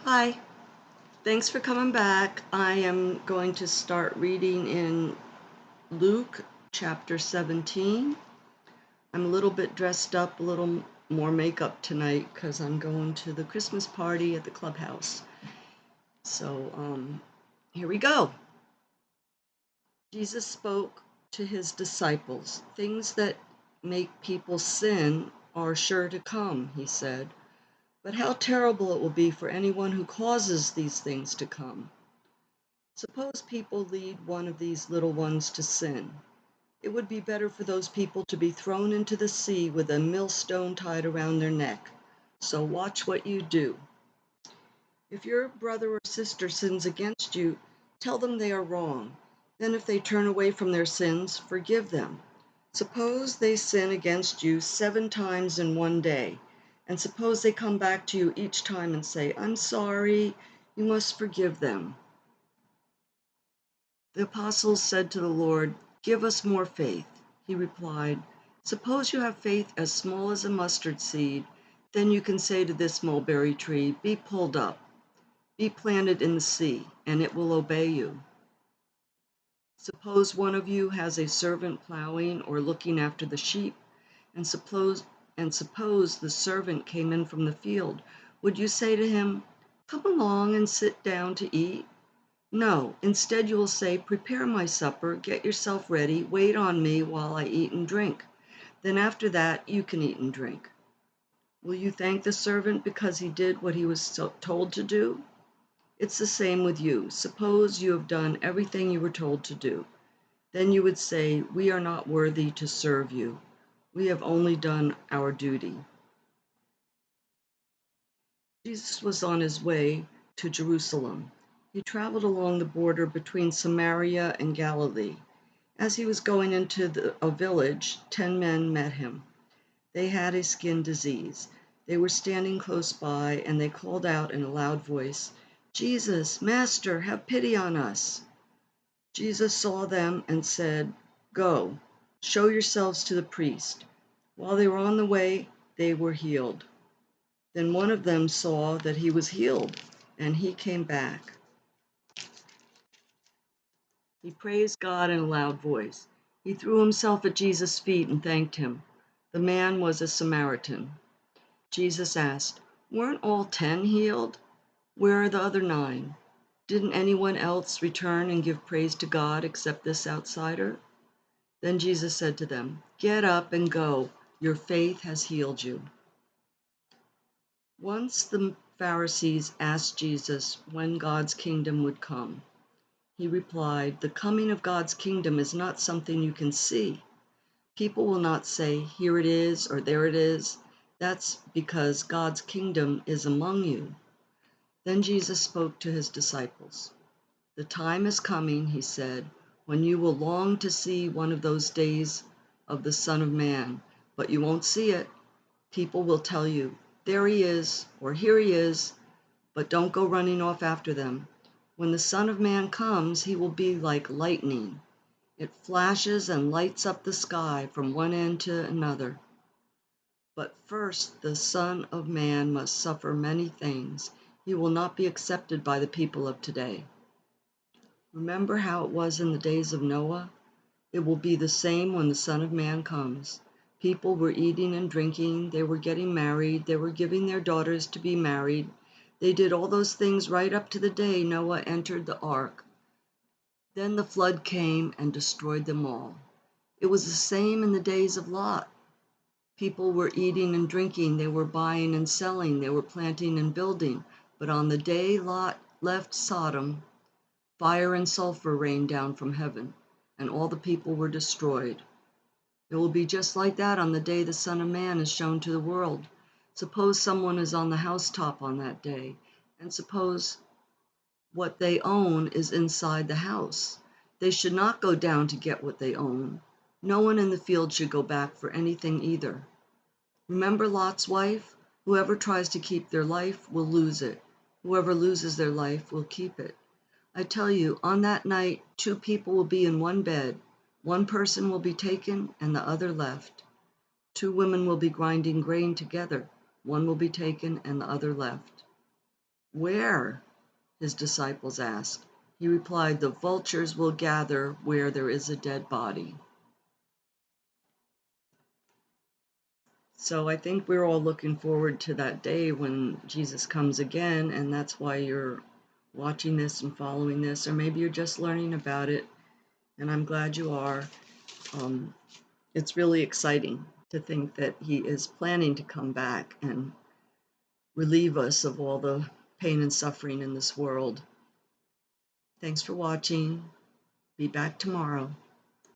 Hi, thanks for coming back. I am going to start reading in Luke chapter 17. I'm a little bit dressed up, a little more makeup tonight because I'm going to the Christmas party at the clubhouse. So here we go. Jesus spoke to his disciples. Things that make people sin are sure to come, he said. But how terrible it will be for anyone who causes these things to come. Suppose people lead one of these little ones to sin. It would be better for those people to be thrown into the sea with a millstone tied around their neck. So watch what you do. If your brother or sister sins against you, tell them they are wrong. Then if they turn away from their sins, forgive them. Suppose they sin against you 7 times in one day, and suppose they come back to you each time and say, "I'm sorry," you must forgive them. The apostles said to the Lord, "Give us more faith." He replied, "Suppose you have faith as small as a mustard seed, then you can say to this mulberry tree, 'Be pulled up, be planted in the sea,' and it will obey you. Suppose one of you has a servant plowing or looking after the sheep, and suppose the servant came in from the field. Would you say to him, 'Come along and sit down to eat'? No, instead you will say, 'Prepare my supper, get yourself ready, wait on me while I eat and drink. Then after that you can eat and drink.' Will you thank the servant because he did what he was told to do? It's the same with you. Suppose you have done everything you were told to do. Then you would say, 'We are not worthy to serve you. We have only done our duty.'" Jesus was on his way to Jerusalem. He traveled along the border between Samaria and Galilee. As he was going into a village, 10 men met him. They had a skin disease. They were standing close by, and they called out in a loud voice, "Jesus, Master, have pity on us." Jesus saw them and said, "Go, show yourselves to the priest." While they were on the way, they were healed. Then one of them saw that he was healed, and he came back. He praised God in a loud voice. He threw himself at Jesus' feet and thanked him. The man was a Samaritan. Jesus asked, "Weren't all 10 healed? Where are the other 9? Didn't anyone else return and give praise to God except this outsider?" Then Jesus said to them, "Get up and go. Your faith has healed you." Once the Pharisees asked Jesus when God's kingdom would come. He replied, "The coming of God's kingdom is not something you can see. People will not say, 'Here it is,' or 'There it is.' That's because God's kingdom is among you." Then Jesus spoke to his disciples. "The time is coming," he said, "when you will long to see one of those days of the Son of Man, but you won't see it. People will tell you, 'There he is,' or 'Here he is,' but don't go running off after them. When the Son of Man comes, he will be like lightning. It flashes and lights up the sky from one end to another. But first the Son of Man must suffer many things. He will not be accepted by the people of today. Remember how it was in the days of Noah? It will be the same when the Son of Man comes. People were eating and drinking, they were getting married, they were giving their daughters to be married. They did all those things right up to the day Noah entered the ark. Then the flood came and destroyed them all. It was the same in the days of Lot. People were eating and drinking, they were buying and selling, they were planting and building. But on the day Lot left Sodom, fire and sulfur rained down from heaven, and all the people were destroyed. It will be just like that on the day the Son of Man is shown to the world. Suppose someone is on the housetop on that day, and suppose what they own is inside the house. They should not go down to get what they own. No one in the field should go back for anything either. Remember Lot's wife? Whoever tries to keep their life will lose it. Whoever loses their life will keep it. I tell you, on that night, 2 people will be in one bed. One person will be taken and the other left. 2 women will be grinding grain together. One will be taken and the other left. Where? His disciples asked. He replied, the vultures will gather where there is a dead body. So I think we're all looking forward to that day when Jesus comes again, and that's why you're watching this and following this, or maybe you're just learning about it, and I'm glad you are. It's really exciting to think that he is planning to come back and relieve us of all the pain and suffering in this world. Thanks for watching. Be back tomorrow.